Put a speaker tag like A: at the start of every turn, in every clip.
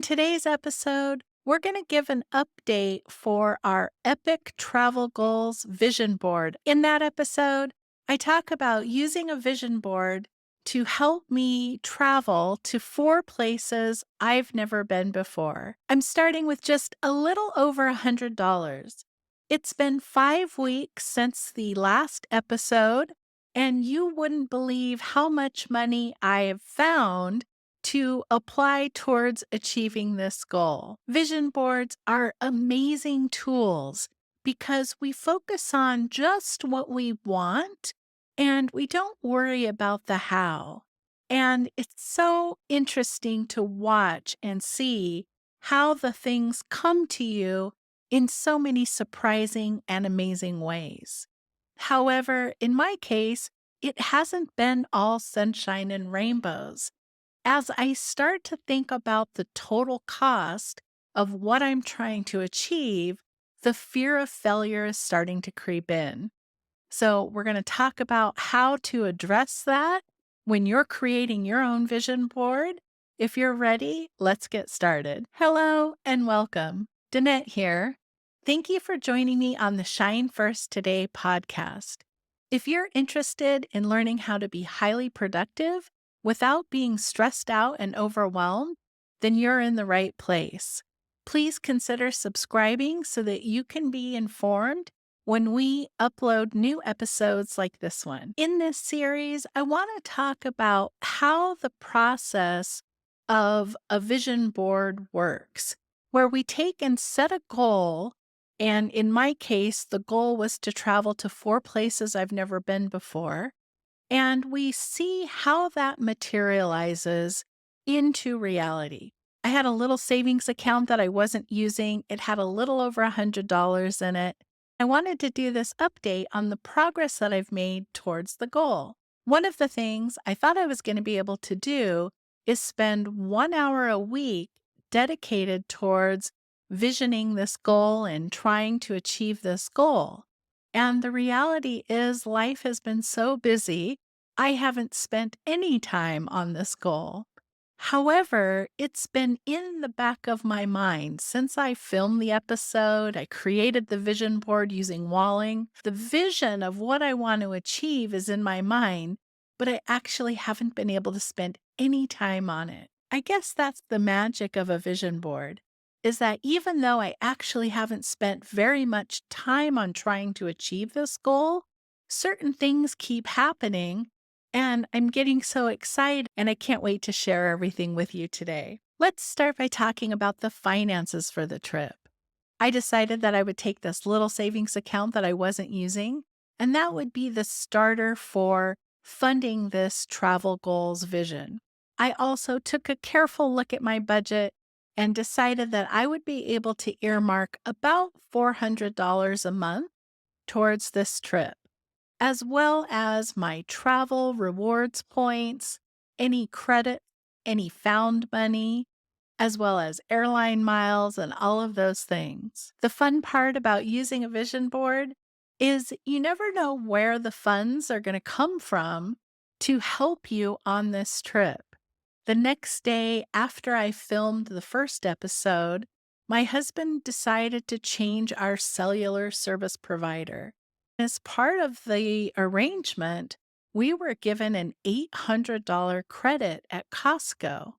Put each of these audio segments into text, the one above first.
A: Today's episode, we're going to give an update for our Epic Travel Goals Vision Board. In that episode, I talk about using a vision board to help me travel to 4 places I've never been before. I'm starting with just a little over $100. It's been 5 weeks since the last episode, and you wouldn't believe how much money I have found to apply towards achieving this goal. Vision boards are amazing tools because we focus on just what we want and we don't worry about the how. And it's so interesting to watch and see how the things come to you in so many surprising and amazing ways. However, in my case, it hasn't been all sunshine and rainbows. As I start to think about the total cost of what I'm trying to achieve, the fear of failure is starting to creep in. So, we're going to talk about how to address that when you're creating your own vision board. If you're ready, let's get started. Hello and welcome. Danette here. Thank you for joining me on the Shine First Today podcast. If you're interested in learning how to be highly productive without being stressed out and overwhelmed, then you're in the right place. Please consider subscribing so that you can be informed when we upload new episodes like this one. In this series, I want to talk about how the process of a vision board works, where we take and set a goal. And in my case, the goal was to travel to 4 places I've never been before. And we see how that materializes into reality. I had a little savings account that I wasn't using. It had a little over $100 in it. I wanted to do this update on the progress that I've made towards the goal. One of the things I thought I was going to be able to do is spend 1 hour a week dedicated towards visioning this goal and trying to achieve this goal. And the reality is, life has been so busy, I haven't spent any time on this goal. However, it's been in the back of my mind since I filmed the episode. I created the vision board using walling. The vision of what I want to achieve is in my mind, but I actually haven't been able to spend any time on it. I guess that's the magic of a vision board, is that even though I actually haven't spent very much time on trying to achieve this goal, certain things keep happening, and I'm getting so excited, and I can't wait to share everything with you today. Let's start by talking about the finances for the trip. I decided that I would take this little savings account that I wasn't using, and that would be the starter for funding this travel goals vision. I also took a careful look at my budget and decided that I would be able to earmark about $400 a month towards this trip, as well as my travel rewards points, any credit, any found money, as well as airline miles and all of those things. The fun part about using a vision board is you never know where the funds are going to come from to help you on this trip. The next day after I filmed the first episode, my husband decided to change our cellular service provider. As part of the arrangement, we were given an $800 credit at Costco.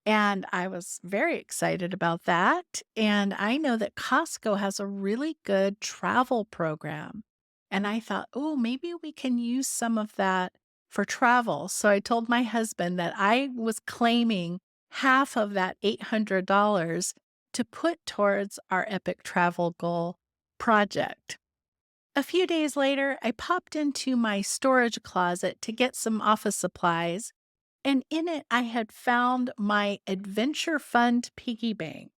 A: And I was very excited about that. And I know that Costco has a really good travel program. And I thought, oh, maybe we can use some of that for travel. So I told my husband that I was claiming half of that $800 to put towards our Epic Travel Goal project. A few days later, I popped into my storage closet to get some office supplies, and in it I had found my Adventure Fund piggy bank.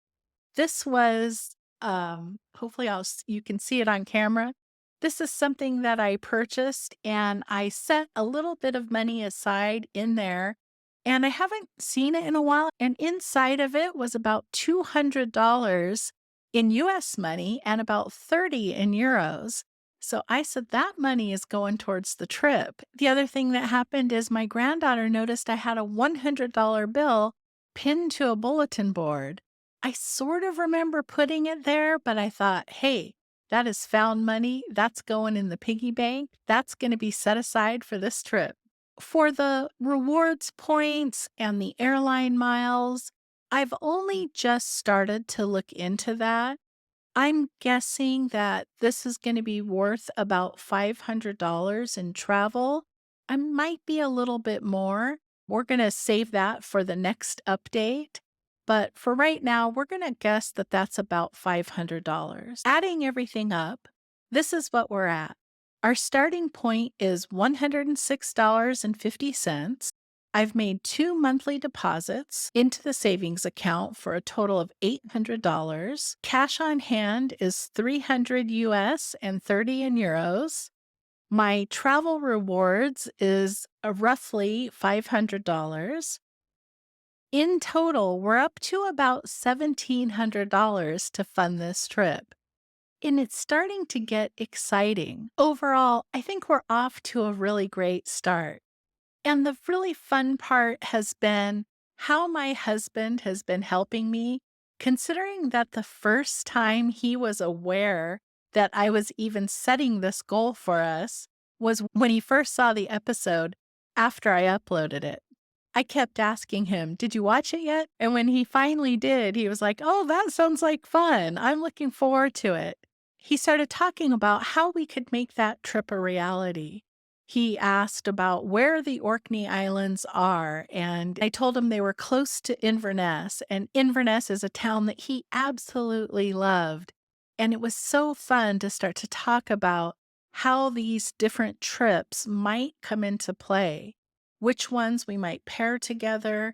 A: This was, hopefully you can see it on camera. This is something that I purchased, and I set a little bit of money aside in there, and I haven't seen it in a while. And inside of it was about $200 in US money and about 30 in euros. So I said that money is going towards the trip. The other thing that happened is my granddaughter noticed I had a $100 bill pinned to a bulletin board. I sort of remember putting it there, but I thought, hey, that is found money. That's going in the piggy bank. That's going to be set aside for this trip. For the rewards points and the airline miles, I've only just started to look into that. I'm guessing that this is going to be worth about $500 in travel. I might be a little bit more. We're going to save that for the next update. But for right now, we're going to guess that that's about $500. Adding everything up, this is what we're at. Our starting point is $106.50. I've made 2 monthly deposits into the savings account for a total of $800. Cash on hand is 300 US and 30 in euros. My travel rewards is roughly $500. In total, we're up to about $1,700 to fund this trip. And it's starting to get exciting. Overall, I think we're off to a really great start. And the really fun part has been how my husband has been helping me, considering that the first time he was aware that I was even setting this goal for us was when he first saw the episode after I uploaded it. I kept asking him, "Did you watch it yet?" And when he finally did, he was like, "Oh, that sounds like fun. I'm looking forward to it." He started talking about how we could make that trip a reality. He asked about where the Orkney Islands are, and I told him they were close to Inverness, and Inverness is a town that he absolutely loved. And it was so fun to start to talk about how these different trips might come into play, which ones we might pair together,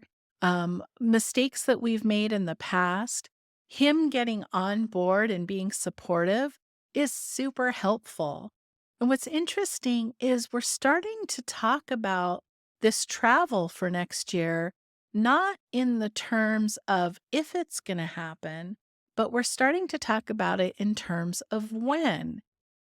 A: mistakes that we've made in the past. Him getting on board and being supportive is super helpful. And what's interesting is we're starting to talk about this travel for next year, not in the terms of if it's going to happen, but we're starting to talk about it in terms of when.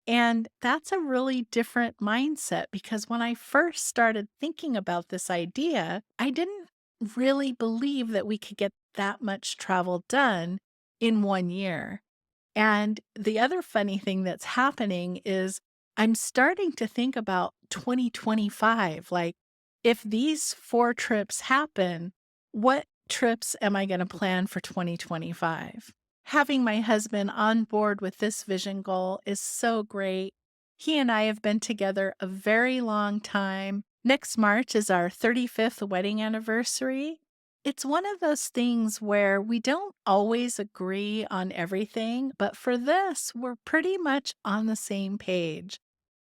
A: And that's a really different mindset because when I first started thinking about this idea, I didn't really believe that we could get that much travel done in 1 year. And the other funny thing that's happening is I'm starting to think about 2025. Like, if these 4 trips happen, what trips am I going to plan for 2025? Having my husband on board with this vision goal is so great. He and I have been together a very long time. Next March is our 35th wedding anniversary. It's one of those things where we don't always agree on everything, but for this, we're pretty much on the same page.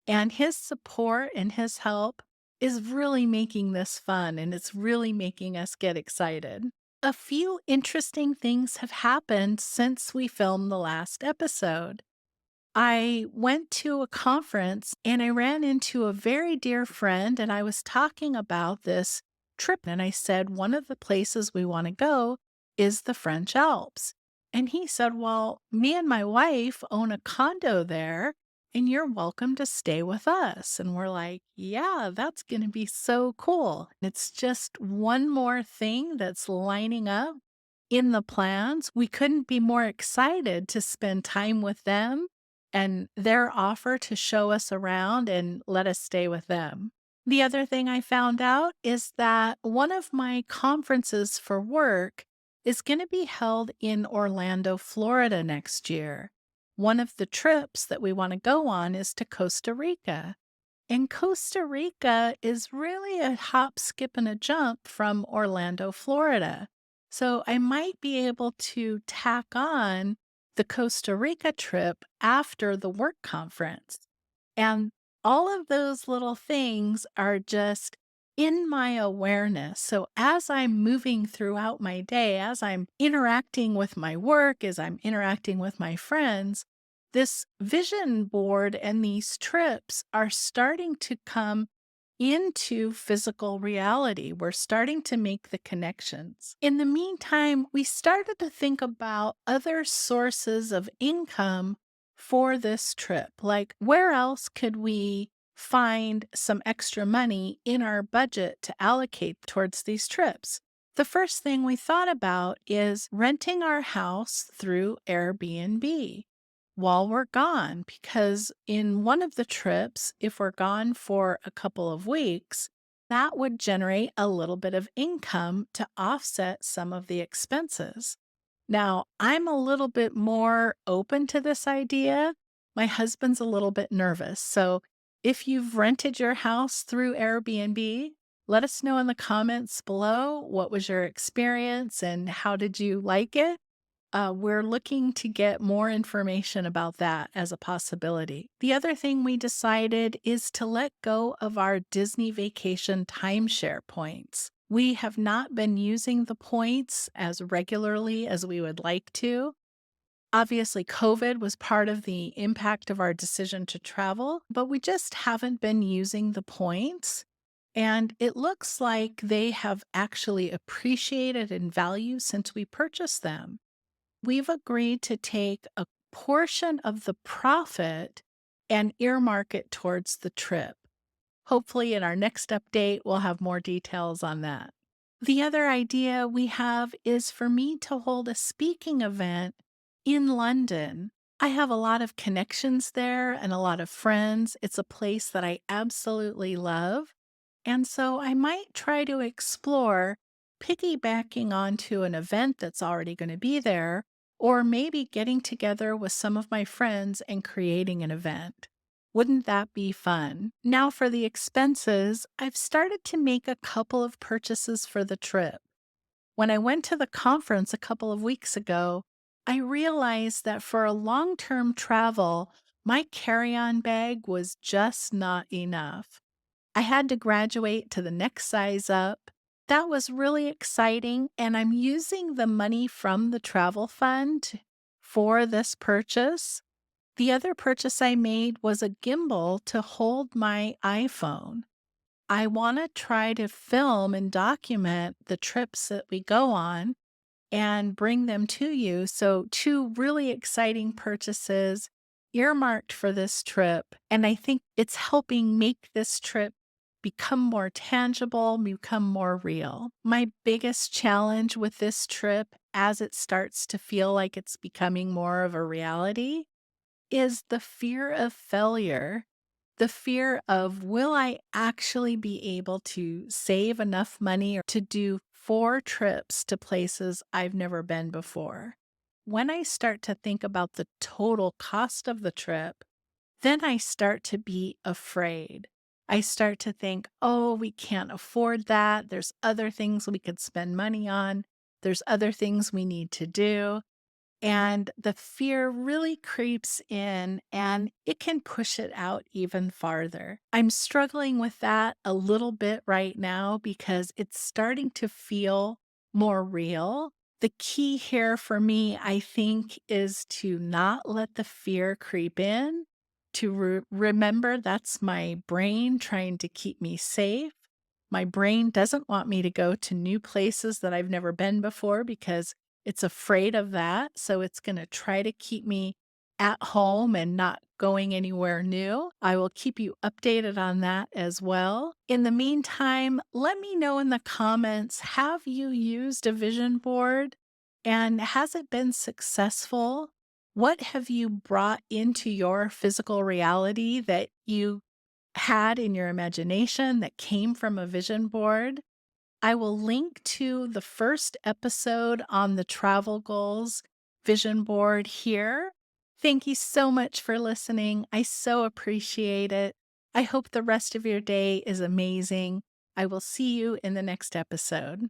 A: And his support and his help is really making this fun, and it's really making us get excited. A few interesting things have happened since we filmed the last episode. I went to a conference and I ran into a very dear friend, and I was talking about this trip. And I said, one of the places we want to go is the French Alps. And he said, well, me and my wife own a condo there, and you're welcome to stay with us. And we're like, yeah, that's going to be so cool. It's just one more thing that's lining up in the plans. We couldn't be more excited to spend time with them and their offer to show us around and let us stay with them. The other thing I found out is that one of my conferences for work is going to be held in Orlando, Florida next year. One of the trips that we want to go on is to Costa Rica. And Costa Rica is really a hop, skip, and a jump from Orlando, Florida. So I might be able to tack on the Costa Rica trip after the work conference. And all of those little things are just in my awareness. So as I'm moving throughout my day, as I'm interacting with my work, as I'm interacting with my friends, this vision board and these trips are starting to come into physical reality. We're starting to make the connections. In the meantime, we started to think about other sources of income for this trip. Like, where else could we find some extra money in our budget to allocate towards these trips? The first thing we thought about is renting our house through Airbnb while we're gone, because in one of the trips, if we're gone for a couple of weeks, that would generate a little bit of income to offset some of the expenses. Now, I'm a little bit more open to this idea. My husband's a little bit nervous. So if you've rented your house through Airbnb, let us know in the comments below what was your experience and how did you like it. We're looking to get more information about that as a possibility. The other thing we decided is to let go of our Disney vacation timeshare points. We have not been using the points as regularly as we would like to. Obviously, COVID was part of the impact of our decision to travel, but we just haven't been using the points. And it looks like they have actually appreciated in value since we purchased them. We've agreed to take a portion of the profit and earmark it towards the trip. Hopefully, in our next update, we'll have more details on that. The other idea we have is for me to hold a speaking event in London. I have a lot of connections there and a lot of friends. It's a place that I absolutely love. And so I might try to explore piggybacking onto an event that's already going to be there, or maybe getting together with some of my friends and creating an event. Wouldn't that be fun? Now, for the expenses, I've started to make a couple of purchases for the trip. When I went to the conference a couple of weeks ago, I realized that for a long term travel, my carry on bag was just not enough. I had to graduate to the next size up. That was really exciting, and I'm using the money from the travel fund for this purchase. The other purchase I made was a gimbal to hold my iPhone. I want to try to film and document the trips that we go on and bring them to you. So, two really exciting purchases earmarked for this trip. And I think it's helping make this trip become more tangible, become more real. My biggest challenge with this trip, as it starts to feel like it's becoming more of a reality, is the fear of failure. The fear of, will I actually be able to save enough money or to do 4 trips to places I've never been before? When I start to think about the total cost of the trip, then I start to be afraid. I start to think, oh, we can't afford that. There's other things we could spend money on. There's other things we need to do. And the fear really creeps in and it can push it out even farther. I'm struggling with that a little bit right now because it's starting to feel more real. The key here for me, I think, is to not let the fear creep in, to remember that's my brain trying to keep me safe. My brain doesn't want me to go to new places that I've never been before because it's afraid of that, so it's gonna try to keep me at home and not going anywhere new. I will keep you updated on that as well. In the meantime, let me know in the comments, have you used a vision board? And has it been successful? What have you brought into your physical reality that you had in your imagination that came from a vision board? I will link to the first episode on the travel goals vision board here. Thank you so much for listening. I so appreciate it. I hope the rest of your day is amazing. I will see you in the next episode.